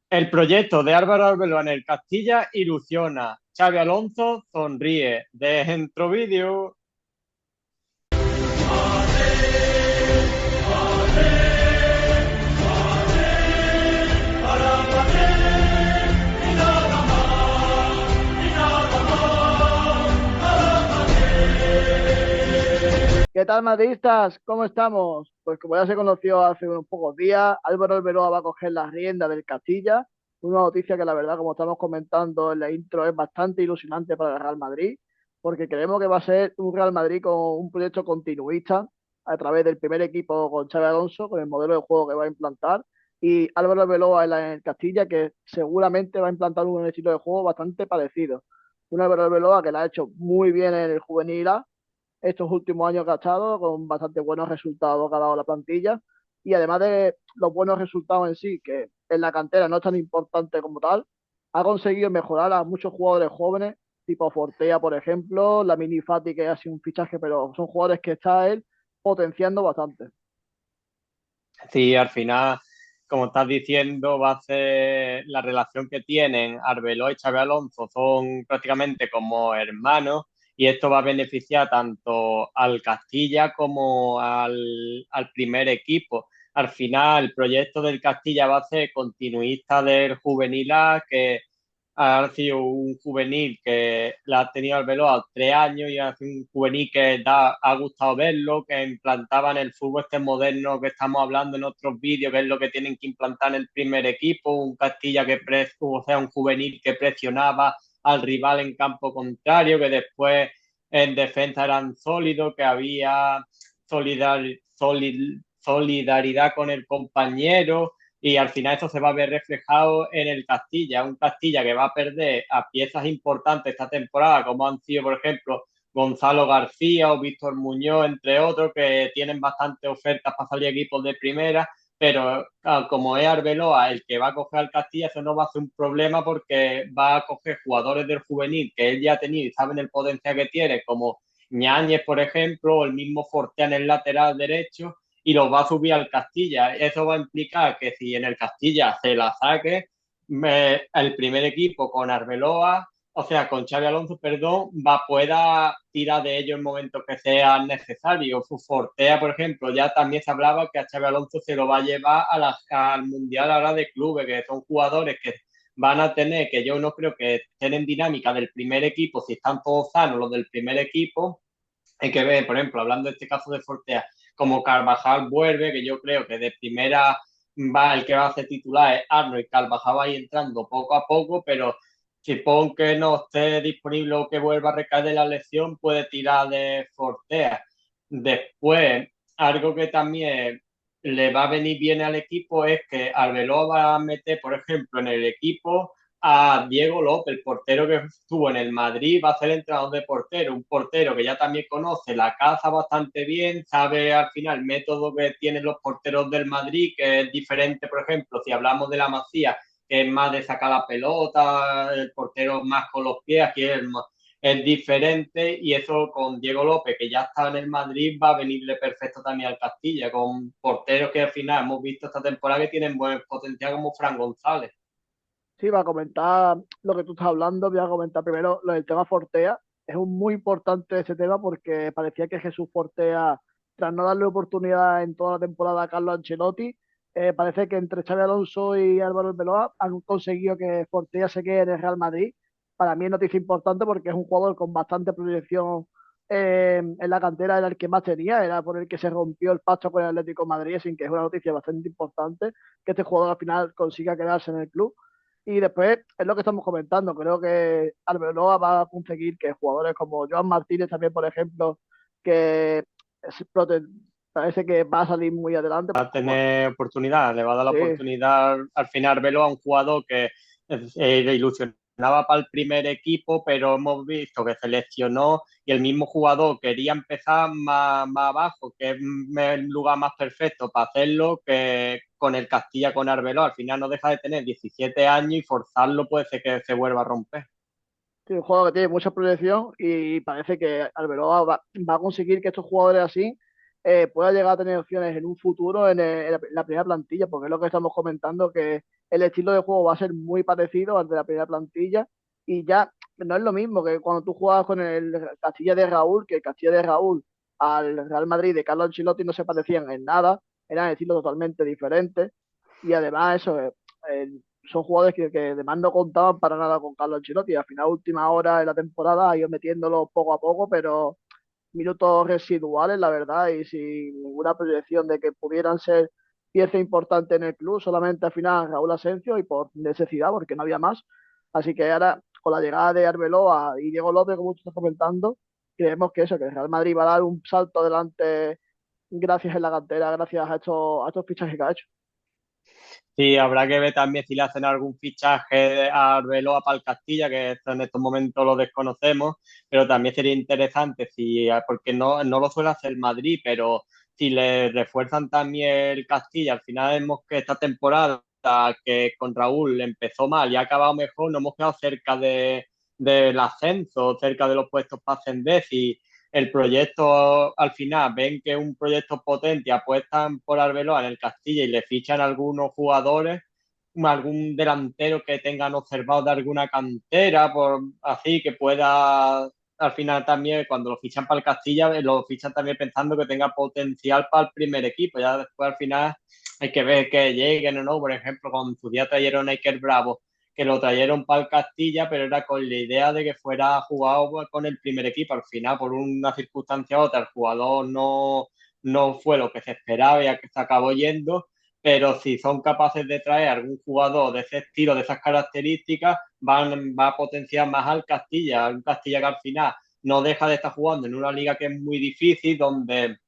El proyecto de Álvaro Arbeloa en el Castilla ilusiona. Xavi Alonso sonríe. Dentro vídeo. ¿Qué tal, madridistas? ¿Cómo estamos? Pues como ya se conoció hace unos pocos días, Álvaro Arbeloa va a coger las riendas del Castilla. Una noticia que la verdad, como estamos comentando en la intro, es bastante ilusionante para el Real Madrid, porque creemos que va a ser un Real Madrid con un proyecto continuista a través del primer equipo con Xabi Alonso, con el modelo de juego que va a implantar, y Álvaro Arbeloa en el Castilla, que seguramente va a implantar un estilo de juego bastante parecido. Un Álvaro Arbeloa que la ha hecho muy bien en el juvenil A estos últimos años gastados con bastante buenos resultados que ha dado la plantilla. Y además de los buenos resultados en sí, que en la cantera no es tan importante como tal, ha conseguido mejorar a muchos jugadores jóvenes, tipo Fortea, por ejemplo, la Mini Fati, que ha sido un fichaje, pero son jugadores que está él potenciando bastante. Sí, al final, como estás diciendo, va a ser la relación que tienen Arbeloa y Xabi Alonso son prácticamente como hermanos y esto va a beneficiar tanto al Castilla como al primer equipo. Al final, el proyecto del Castilla va a ser continuista del Juvenil A, que ha sido un juvenil que la ha tenido Arbeloa 3 años y ha sido un juvenil que ha gustado verlo, que implantaban el fútbol este moderno que estamos hablando en otros vídeos, que es lo que tienen que implantar en el primer equipo, un Castilla o sea, un juvenil que presionaba al rival en campo contrario, que después en defensa eran sólidos, que había solidaridad con el compañero y al final eso se va a ver reflejado en el Castilla, un Castilla que va a perder a piezas importantes esta temporada, como han sido, por ejemplo, Gonzalo García o Víctor Muñoz, entre otros, que tienen bastantes ofertas para salir equipos de primera, pero como es Arbeloa el que va a coger al Castilla, eso no va a ser un problema porque va a coger jugadores del juvenil que él ya ha tenido y saben el potencial que tiene, como Ñáñez, por ejemplo, o el mismo Fortea en el lateral derecho, y los va a subir al Castilla. Eso va a implicar que si en el Castilla se la saque, el primer equipo con Arbeloa, o sea, con Xavi Alonso, perdón, pueda tirar de ellos en momentos que sean necesarios. Su Fortea, por ejemplo, ya también se hablaba que a Xavi Alonso se lo va a llevar al Mundial ahora de clubes, que son jugadores que van a tener, que yo no creo que estén en dinámica del primer equipo, si están todos sanos los del primer equipo, hay que ver, por ejemplo, hablando de este caso de Fortea, como Carvajal vuelve, que yo creo que de primera el que va a ser titular es Arnold y Carvajal va a ir entrando poco a poco, pero si pon que no esté disponible o que vuelva a recaer de la lesión, puede tirar de Fortea. Después, algo que también le va a venir bien al equipo es que Arbeloa va a meter, por ejemplo, en el equipo a Diego López, el portero que estuvo en el Madrid, va a ser el entrenador de portero, un portero que ya también conoce la casa bastante bien, sabe al final el método que tienen los porteros del Madrid, que es diferente, por ejemplo, si hablamos de la Masía, que es más de sacar la pelota, el portero más con los pies, aquí es diferente y eso con Diego López, que ya está en el Madrid, va a venirle perfecto también al Castilla, con porteros que al final hemos visto esta temporada que tienen buen potencial como Fran González. Sí, va a comentar lo que tú estás hablando. Voy a comentar primero lo del tema Fortea. Es un muy importante ese tema porque parecía que Jesús Fortea, tras no darle oportunidad en toda la temporada a Carlos Ancelotti, parece que entre Xabi Alonso y Álvaro Arbeloa han conseguido que Fortea se quede en el Real Madrid. Para mí es noticia importante porque es un jugador con bastante proyección en la cantera, era el que más tenía, era por el que se rompió el pacto con el Atlético de Madrid, así que es una noticia bastante importante que este jugador al final consiga quedarse en el club. Y después es lo que estamos comentando. Creo que Arbeloa va a conseguir que jugadores como Joan Martínez también, por ejemplo, que parece que va a salir muy adelante, Va a como tener oportunidad, le va a dar la sí, oportunidad al final verlo a un jugador que le ilusionaba para el primer equipo, pero hemos visto que se lesionó y el mismo jugador quería empezar más abajo, que es el lugar más perfecto para hacerlo que con el Castilla con Arbeloa. Al final no deja de tener 17 años y forzarlo puede ser que se vuelva a romper. sí, un jugador que tiene mucha proyección y parece que Arbeloa va a conseguir que estos jugadores así puedan llegar a tener opciones en un futuro en la primera plantilla, porque es lo que estamos comentando, que el estilo de juego va a ser muy parecido al de la primera plantilla y ya no es lo mismo que cuando tú jugabas con el Castilla de Raúl, que el Castilla de Raúl al Real Madrid de Carlo Ancelotti no se parecían en nada, eran estilos totalmente diferentes y además eso, eh, son jugadores que además no contaban para nada con Carlo Ancelotti. Al final, última hora de la temporada, ha ido metiéndolo poco a poco, pero minutos residuales, la verdad, y sin ninguna proyección de que pudieran ser pieza importante en el club, solamente al final Raúl Asensio y por necesidad, porque no había más. Así que ahora, con la llegada de Arbeloa y Diego López, como tú estás comentando, creemos que eso, que el Real Madrid va a dar un salto adelante gracias en la cantera, gracias a estos fichajes que ha hecho. Sí, habrá que ver también si le hacen algún fichaje a Arbeloa para el Castilla, que esto en estos momentos lo desconocemos, pero también sería interesante si, porque no lo suele hacer el Madrid, pero si le refuerzan también el Castilla, al final vemos que esta temporada que con Raúl empezó mal y ha acabado mejor, no hemos quedado cerca del ascenso, cerca de los puestos para ascender. Si el proyecto al final ven que es un proyecto potente y apuestan por Arbeloa en el Castilla y le fichan algunos jugadores, algún delantero que tengan observado de alguna cantera, por así que pueda al final también cuando lo fichan para el Castilla, lo fichan también pensando que tenga potencial para el primer equipo. Ya después al final hay que ver que lleguen o no. Por ejemplo, con su día trajeron a Iker Bravo, que lo trajeron para el Castilla, pero era con la idea de que fuera jugado con el primer equipo. Al final, por una circunstancia u otra, el jugador no fue lo que se esperaba y se acabó yendo. Pero si son capaces de traer algún jugador de ese estilo, de esas características, va a potenciar más al Castilla. Un Castilla que al final no deja de estar jugando en una liga que es muy difícil, donde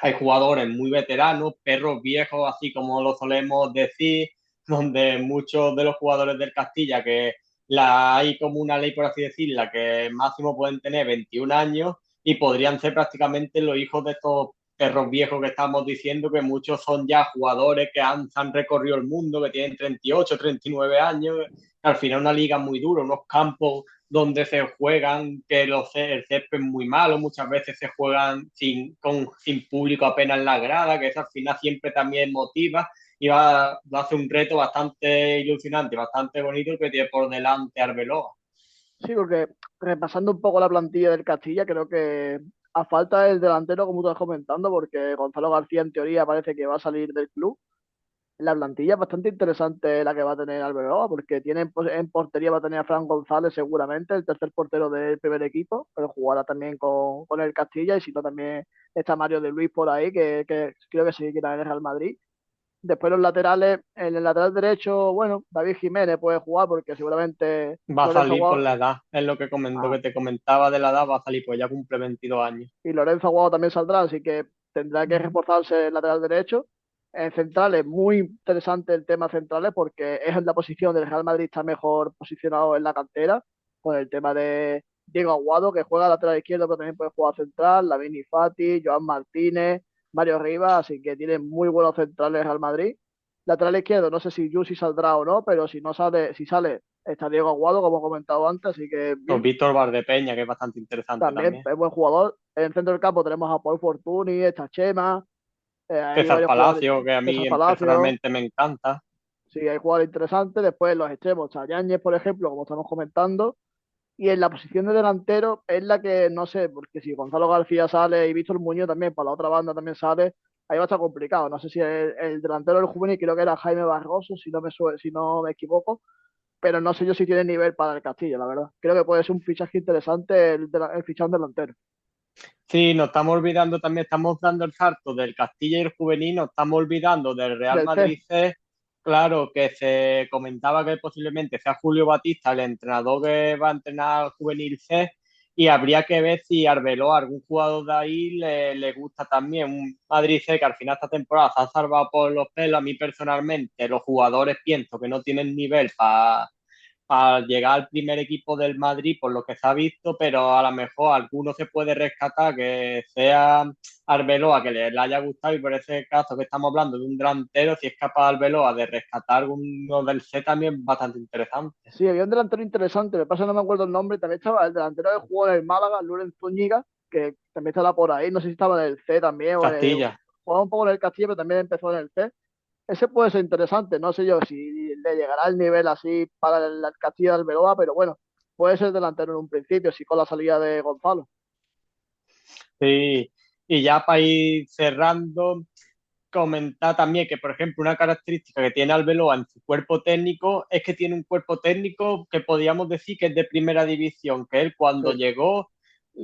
hay jugadores muy veteranos, perros viejos, así como lo solemos decir, donde muchos de los jugadores del Castilla, que hay como una ley, por así decirla, que máximo pueden tener 21 años y podrían ser prácticamente los hijos de estos perros viejos que estamos diciendo, que muchos son ya jugadores que han recorrido el mundo, que tienen 38, 39 años. Al final una liga muy dura, unos campos donde se juegan, que el césped es muy malo, muchas veces se juegan sin público apenas en la grada, que eso al final siempre también motiva y va a ser un reto bastante ilusionante, bastante bonito el que tiene por delante Arbeloa. Sí, porque repasando un poco la plantilla del Castilla, creo que a falta del delantero, como tú estás comentando, porque Gonzalo García en teoría parece que va a salir del club. La plantilla es bastante interesante la que va a tener Arbeloa, porque tiene en portería va a tener a Fran González seguramente, el tercer portero del primer equipo, pero jugará también con el Castilla, y si no también está Mario de Luis por ahí, que creo que sí que está en el Real Madrid. Después los laterales, en el lateral derecho, bueno, David Jiménez puede jugar porque seguramente Va a Lorenzo salir por Guau, la edad, es lo que te comentaba de la edad, va a salir, pues ya cumple 22 años. y Lorenzo Guau también saldrá, así que tendrá que reforzarse el lateral derecho. En centrales, muy interesante el tema centrales porque es en la posición del Real Madrid está mejor posicionado en la cantera, con el tema de Diego Aguado, que juega lateral izquierdo, pero también puede jugar central, Lamine Fati, Joan Martínez, Mario Rivas, así que tiene muy buenos centrales el Real Madrid. Lateral izquierdo, no sé si Yusi saldrá o no, pero si no sale, si sale, está Diego Aguado, como he comentado antes, así que Pues bien. Víctor Valdepeña, que es bastante interesante También también. es buen jugador. En el centro del campo tenemos a Paul Fortuny, está Chema, hay César varios jugadores, Palacio, que a César mí Palacio, personalmente me encanta. sí, hay jugadores interesantes. Después en los extremos, está Yáñez, por ejemplo, como estamos comentando. Y en la posición de delantero es la que no sé, porque si Gonzalo García sale y Víctor Muñoz también, para la otra banda también sale, ahí va a estar complicado. No sé si el delantero del juvenil creo que era Jaime Barroso, si no me equivoco, pero no sé yo si tiene nivel para el Castilla, la verdad. Creo que puede ser un fichaje interesante el fichón delantero. Sí, nos estamos olvidando también, estamos dando el salto del Castilla y el Juvenil, nos estamos olvidando del Real Del C. Madrid C. Claro, que se comentaba que posiblemente sea Julio Batista el entrenador que va a entrenar al Juvenil C, y habría que ver si Arbeloa, algún jugador de ahí, le gusta también. Un Madrid C que al final esta temporada se ha salvado por los pelos. A mí personalmente, los jugadores pienso que no tienen nivel para llegar al primer equipo del Madrid por lo que se ha visto, pero a lo mejor alguno se puede rescatar que sea Arbeloa, que le haya gustado, y por ese caso que estamos hablando de un delantero, si es capaz Arbeloa de rescatar uno del C, también bastante interesante. Sí, había un delantero interesante, me pasa que no me acuerdo el nombre, también estaba el delantero que jugó en el Málaga, Lorenzo Zúñiga, que también estaba por ahí, no sé si estaba en el C también, Castilla. jugaba un poco en el Castillo, pero también empezó en el C. ese puede ser interesante. No sé yo si le llegará el nivel así para el Castilla del Arbeloa, pero bueno, puede ser delantero en un principio, sí con la salida de Gonzalo. Sí, y ya para ir cerrando, comentar también que, por ejemplo, una característica que tiene Arbeloa en su cuerpo técnico es que tiene un cuerpo técnico que podríamos decir que es de primera división, que él cuando Sí. llegó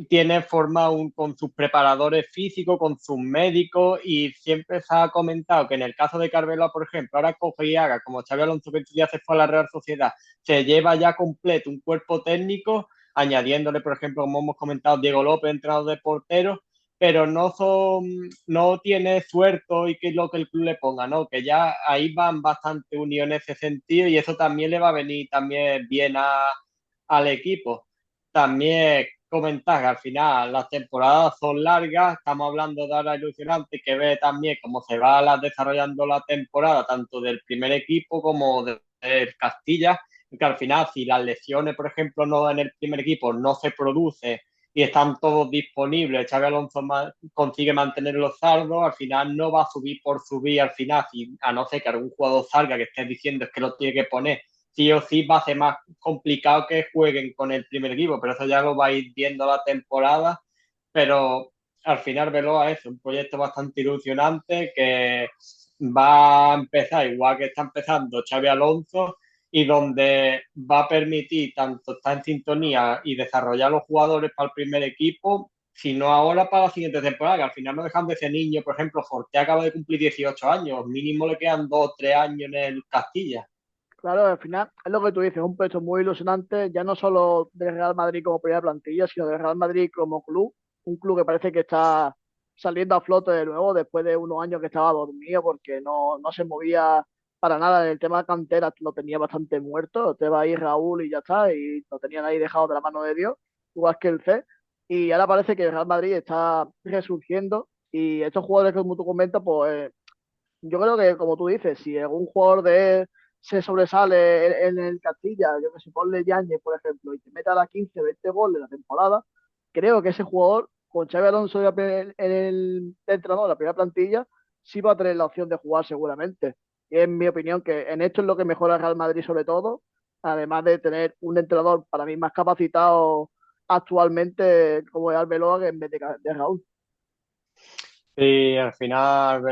tiene formado con sus preparadores físicos, con sus médicos y siempre se ha comentado que en el caso de Arbeloa, por ejemplo, ahora coge y haga como Xabi Alonso que ya se fue a la Real Sociedad, se lleva ya completo un cuerpo técnico, añadiéndole, por ejemplo, como hemos comentado, Diego López, entrenador de porteros, pero no tiene suelto y que es lo que el club le ponga, ¿no? Que ya ahí van bastante unidos en ese sentido y eso también le va a venir también bien al equipo. También comentar que al final las temporadas son largas, estamos hablando de ahora ilusionante, que ve también cómo se va desarrollando la temporada, tanto del primer equipo como del Castilla, que al final si las lesiones, por ejemplo, no en el primer equipo no se produce y están todos disponibles, Xabi Alonso consigue mantener los saldos, al final no va a subir por subir, al final, si, a no ser que algún jugador salga que esté diciendo es que lo tiene que poner, sí o sí va a ser más complicado que jueguen con el primer equipo, pero eso ya lo va a ir viendo la temporada, pero al final Veloa es un proyecto bastante ilusionante que va a empezar igual que está empezando Xabi Alonso y donde va a permitir tanto estar en sintonía y desarrollar los jugadores para el primer equipo, sino ahora para la siguiente temporada, que al final no dejan de ser niños. Por ejemplo, Forte acaba de cumplir 18 años, mínimo le quedan 2 o 3 años en el Castilla. Claro, al final es lo que tú dices, un pecho muy ilusionante, ya no solo del Real Madrid como primera plantilla, sino del Real Madrid como club, un club que parece que está saliendo a flote de nuevo después de unos años que estaba dormido porque no se movía para nada. En el tema de cantera lo tenía bastante muerto, te va ahí Raúl y ya está, y lo tenían ahí dejado de la mano de Dios, igual que el C. Y ahora parece que el Real Madrid está resurgiendo y estos jugadores que como tú comentas, pues yo creo que, como tú dices, si algún jugador de él se sobresale en el Castilla, yo que sé, ponle Yáñez, por ejemplo, y te meta a la 15, 20 goles la temporada, creo que ese jugador, con Xabi Alonso en el entrenador, la primera plantilla, sí va a tener la opción de jugar seguramente. Y en mi opinión, que en esto es lo que mejora el Real Madrid sobre todo, además de tener un entrenador para mí más capacitado actualmente como es Arbeloa que en vez de Raúl. Sí, al final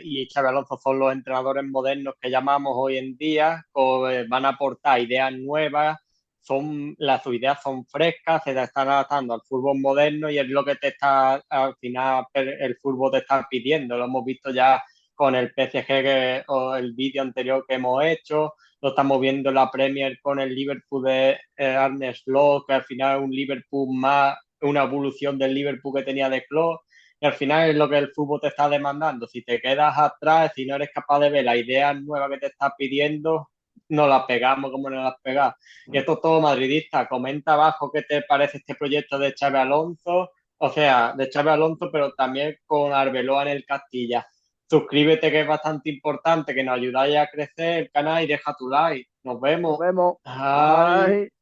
y Xabi Alonso son los entrenadores modernos que llamamos hoy en día, van a aportar ideas nuevas, sus ideas son frescas, se están adaptando al fútbol moderno y es lo que te está, al final el fútbol te está pidiendo. Lo hemos visto ya con el PSG o el vídeo anterior que hemos hecho, lo estamos viendo en la Premier con el Liverpool de Arne Slot, que al final es un Liverpool más, una evolución del Liverpool que tenía de Klopp y al final es lo que el fútbol te está demandando. Si te quedas atrás, si no eres capaz de ver la idea nueva que te está pidiendo, no la pegamos como no la has pegado. Y esto es todo madridista. Comenta abajo qué te parece este proyecto de Xabi Alonso, o sea, de Xabi Alonso, pero también con Arbeloa en el Castilla. Suscríbete que es bastante importante, que nos ayudáis a crecer el canal y deja tu like. Nos Nos vemos. vemos. Bye. Bye.